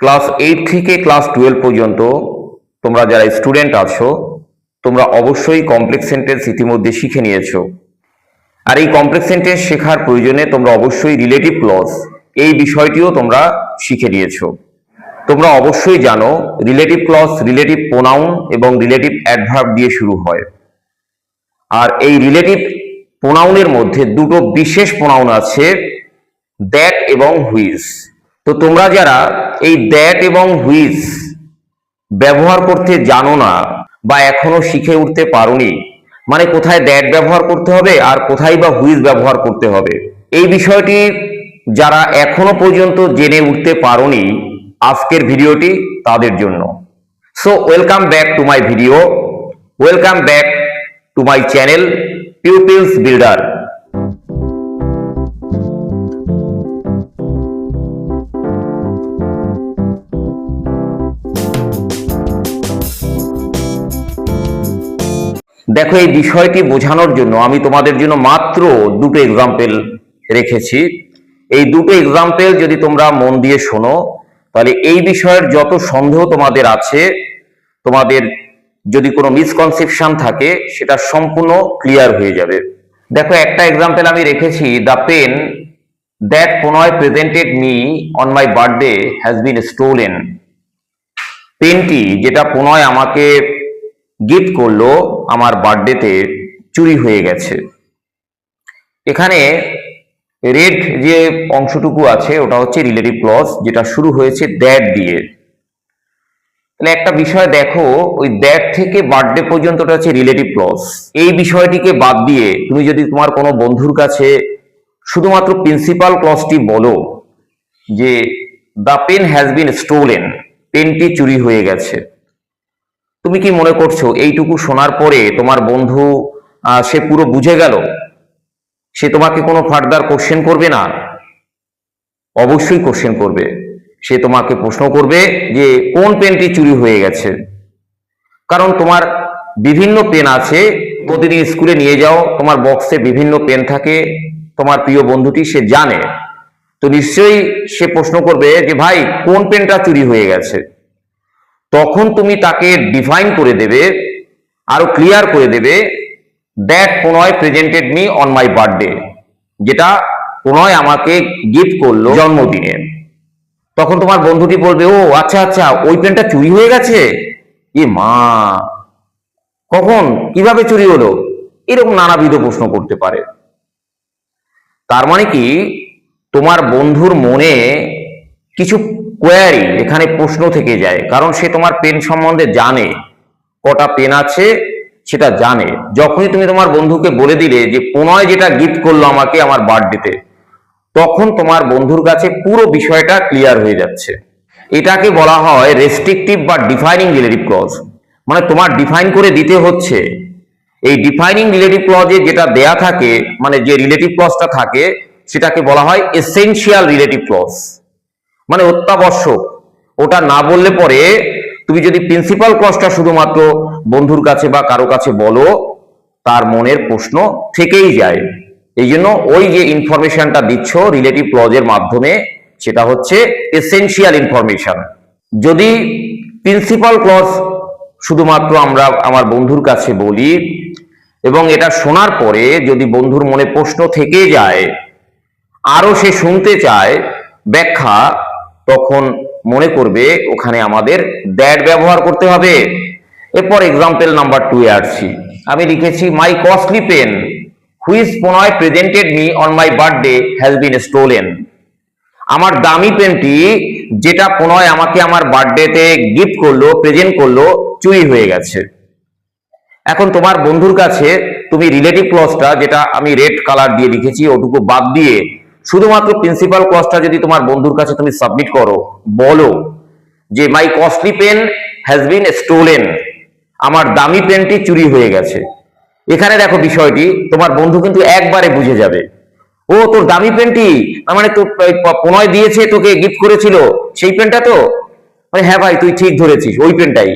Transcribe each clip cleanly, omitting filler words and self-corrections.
Class 8 থেকে class 12 পর্যন্ত তোমরা যারা স্টুডেন্ট আছো তোমরা অবশ্যই কমপ্লেক্স সেন্টেন্স ইতিমধ্যে শিখে নিয়েছো। আর এই কমপ্লেক্স সেন্টেন্স শেখার প্রয়োজনে তোমরা অবশ্যই রিলেটিভ ক্লজ এই বিষয়টিও তোমরা শিখে নিয়েছো। তোমরা অবশ্যই জানো রিলেটিভ ক্লজ রিলেটিভ প্রোনাউন এবং রিলেটিভ অ্যাডভার্ব দিয়ে শুরু হয়। আর এই রিলেটিভ প্রোনাউনের মধ্যে দুটো বিশেষ প্রোনাউন আছে, দ্যাট এবং হুইচ। তো তোমরা যারা এই দ্যাট এবং হুইচ ব্যবহার করতে জানো না বা এখনো শিখে উঠতে পারোনি, মানে কোথায় দ্যাট ব্যবহার করতে হবে আর কোথায় বা হুইচ ব্যবহার করতে হবে, এই বিষয়টি যারা এখনো পর্যন্ত জেনে উঠতে পারোনি, আজকের ভিডিওটি তাদের জন্য। So welcome back to my video, welcome back to my channel pupils builder. দেখো, এই বিষয়টি বোঝানোর জন্য আমি তোমাদের জন্য মাত্র দুটো এক্সাম্পল রেখেছি। এই দুটো এক্সাম্পল যদি তোমরা মন দিয়ে শোনো, তাহলে এই বিষয়ের যত সন্দেহ তোমাদের আছে, তোমাদের যদি কোনো মিসকনসেপশন থাকে, সেটা সম্পূর্ণ ক্লিয়ার হয়ে যাবে। দেখো, একটা এক্সাম্পল আমি রেখেছি, the pen that Pranay presented me on my birthday has been stolen. পেনটি যেটা প্রণয় আমাকে গিফট করলো আমার বার্থডেতে চুরি হয়ে গেছে। এখানে রেড যে অংশটুকু আছে ওটা হচ্ছে রিলেটিভ ক্লজ, যেটা শুরু হয়েছে দ্যাট দিয়ে। তাহলে একটা বিষয় দেখো, ওই দ্যাট থেকে বার্থডে পর্যন্তটা হচ্ছে রিলেটিভ ক্লজ। এই বিষয়টিকে বাদ দিয়ে তুমি যদি তোমার কোনো বন্ধুর কাছে শুধুমাত্র প্রিন্সিপাল ক্লজটি বলো যে the pen has been stolen, পেনটি চুরি হয়ে গেছে, তুমি কি মনে করছো এইটুকু শোনার পরে তোমার বন্ধু সে পুরো বুঝে গেল? সে তোমাকে কোনো ফার্দার কোশ্চেন করবে না? অবশ্যই কোশ্চেন করবে। সে তোমাকে প্রশ্ন করবে যে কোন পেনটি চুরি হয়ে গেছে। কারণ তোমার বিভিন্ন পেন আছে, প্রতিদিন স্কুলে নিয়ে যাও, তোমার বক্সে বিভিন্ন পেন থাকে, তোমার প্রিয় বন্ধুটি সে জানে, তো নিশ্চয়ই সে প্রশ্ন করবে যে ভাই কোন পেনটা চুরি হয়ে গেছে। তখন তুমি তাকে ডিফাইন করে দেবে, আরো ক্লিয়ার করে দেবে, that Pranay presented me on my birthday, যেটা প্রণয় আমাকে গিফট করলো জন্মদিনে। তখন তোমার বন্ধুটি বলবে, ও আচ্ছা আচ্ছা, ওই পেনটা চুরি হয়ে গেছে, এ মা, কখন, কিভাবে চুরি হলো? এরকম নানাবিধ প্রশ্ন করতে পারে। তার মানে কি, তোমার বন্ধুর মনে কিছু কোয়ারি, এখানে প্রশ্ন থেকে যায়, কারণ সে তোমার পেন সম্বন্ধে জানে, কটা পেন আছে সেটা জানে। যখনই তুমি তোমার বন্ধুকে বলে দিলে যে প্রণয় যেটা গিফট করলো আমাকে আমার বার্থডেতে, তখন তোমার বন্ধুর কাছে পুরো বিষয়টা ক্লিয়ার হয়ে যাচ্ছে। এটাকে বলা হয় রেস্ট্রিকটিভ বা ডিফাইনিং রিলেটিভ ক্লজ। মানে তোমার ডিফাইন করে দিতে হচ্ছে। এই ডিফাইনিং রিলেটিভ ক্লজে যেটা দেয়া থাকে, মানে যে রিলেটিভ ক্লজটা থাকে, সেটাকে বলা হয় এসেনশিয়াল রিলেটিভ ক্লজ, মানে অত্যাবশ্যক। ওটা না বললে পরে তুমি যদি প্রিন্সিপাল ক্লজটা শুধুমাত্র বন্ধুর কাছে বা কারো কাছে বলো, তার মনের প্রশ্ন থেকেই যায়। এই জন্য ওই যে ইনফরমেশনটা দিচ্ছ রিলেটিভ ক্লজের মাধ্যমে, সেটা হচ্ছে এসেনশিয়াল ইনফরমেশন। যদি প্রিন্সিপাল ক্লজ শুধুমাত্র আমরা আমার বন্ধুর কাছে বলি এবং এটা শোনার পরে যদি বন্ধুর মনে প্রশ্ন থেকে যায়, আরো সে শুনতে চায় ব্যাখ্যা, তখন মনে করবে ওখানে আমাদের দ্যাট ব্যবহার করতে হবে। এরপর এক্সাম্পল নাম্বার 2 এ আসছি। আমি লিখেছি, my costly pen which Pranay presented me on my birthday has been stolen. আমার দামি পেনটি যেটা প্রণয় আমাকে আমার বার্থডেতে গিফট করলো, প্রেজেন্ট করলো, চুরি হয়ে গেছে। এখন তোমার বন্ধুর কাছে তুমি রিলেটিভ ক্লজটা, যেটা আমি রেড কালার দিয়ে লিখেছি, ওটুকু বাদ দিয়ে শুধুমাত্র প্রিন্সিপাল ক্লজটা যদি তোমার বন্ধুর কাছে তুমি সাবমিট করো, বলো যে my costly pen has been stolen, আমার দামি পেনটি চুরি হয়ে গেছে। এখানে দেখো বিষয়টি, তোমার বন্ধু কিন্তু একবারে বুঝে যাবে, ও তোর দামি পেনটি, মানে তোর প্রণয় দিয়েছে, তোকে গিফট করেছিল, সেই পেনটা তো, মানে হ্যাঁ ভাই তুই ঠিক ধরেছিস, ওই পেনটাই।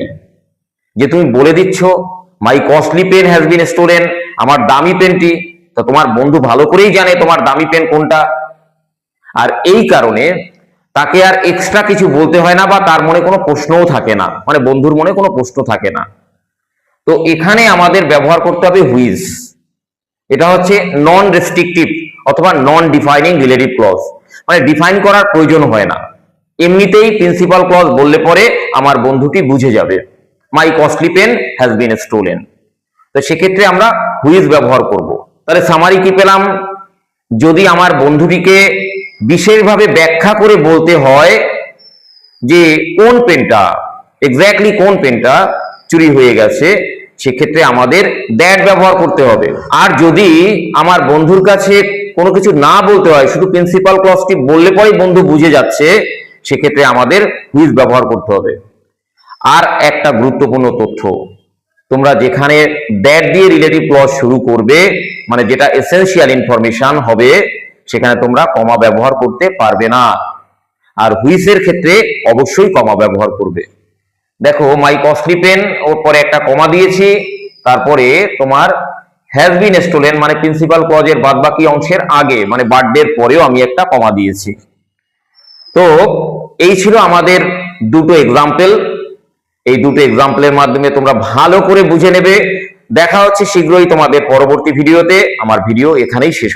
যে তুমি বলে দিচ্ছ my costly pen has been stolen, আমার দামি পেনটি, তো তোমার বন্ধু ভালো করেই জানে তোমার দামি পেন কোনটা। আর এই কারণে তাকে আর এক্সট্রা কিছু বলতে হয় না, বা তার মনে কোনো প্রশ্নও থাকে না, মানে বন্ধুর মনে কোনো প্রশ্ন থাকে না। তো এখানে আমাদের ব্যবহার করতে হবে হুইজ। এটা হচ্ছে নন রেস্ট্রিকটিভ অথবা নন ডিফাইনিং রিলেটিভ ক্লজ, মানে ডিফাইন করার প্রয়োজন হয় না, এমনিতেই প্রিন্সিপাল ক্লজ বললে পরে আমার বন্ধুটি বুঝে যাবে my costly pen has been stolen. তো সেক্ষেত্রে আমরা হুইজ ব্যবহার করব। তাহলে সামারি কি পেলাম? যদি আমার বন্ধুটিকে বিশেষভাবে ব্যাখ্যা করে বলতে হয় যে কোন পেনটা, এক্স্যাক্টলি কোন পেনটা চুরি হয়ে গেছে, সেক্ষেত্রে আমাদের দ্যাট ব্যবহার করতে হবে। আর যদি আমার বন্ধুর কাছে কোনো কিছু না বলতে হয়, শুধু প্রিন্সিপাল ক্লজটি বললে পরেই বন্ধু বুঝে যাচ্ছে, সেক্ষেত্রে আমাদের হুইজ ব্যবহার করতে হবে। আর একটা গুরুত্বপূর্ণ তথ্য, তোমরা যেখানে দ্যাট দিয়ে রিলেটিভ ক্লজ শুরু করবে, মানে যেটা এসেনশিয়াল ইনফরমেশন হবে, সেখানে তোমরা কমা ব্যবহার করতে পারবে না। আর হুইজের ক্ষেত্রে অবশ্যই কমা ব্যবহার করবে। দেখো মাই কস্টলি পেন, ওর পরে একটা কমা দিয়েছি, তারপরে তোমার হ্যাজ বিন স্টোলেন মানে প্রিন্সিপাল ক্লজের বাদ বাকি অংশের আগে, মানে বার্থডের পরেও আমি একটা কমা দিয়েছি। তো এই ছিল আমাদের দুটো এক্সাম্পল। এই দুটো এক্সাম্পলের মাধ্যমে তোমরা ভালো করে বুঝে নেবে। দেখা হচ্ছে শীঘ্রই তোমাদের পরবর্তী ভিডিওতে। আমার ভিডিও এখানেই শেষ।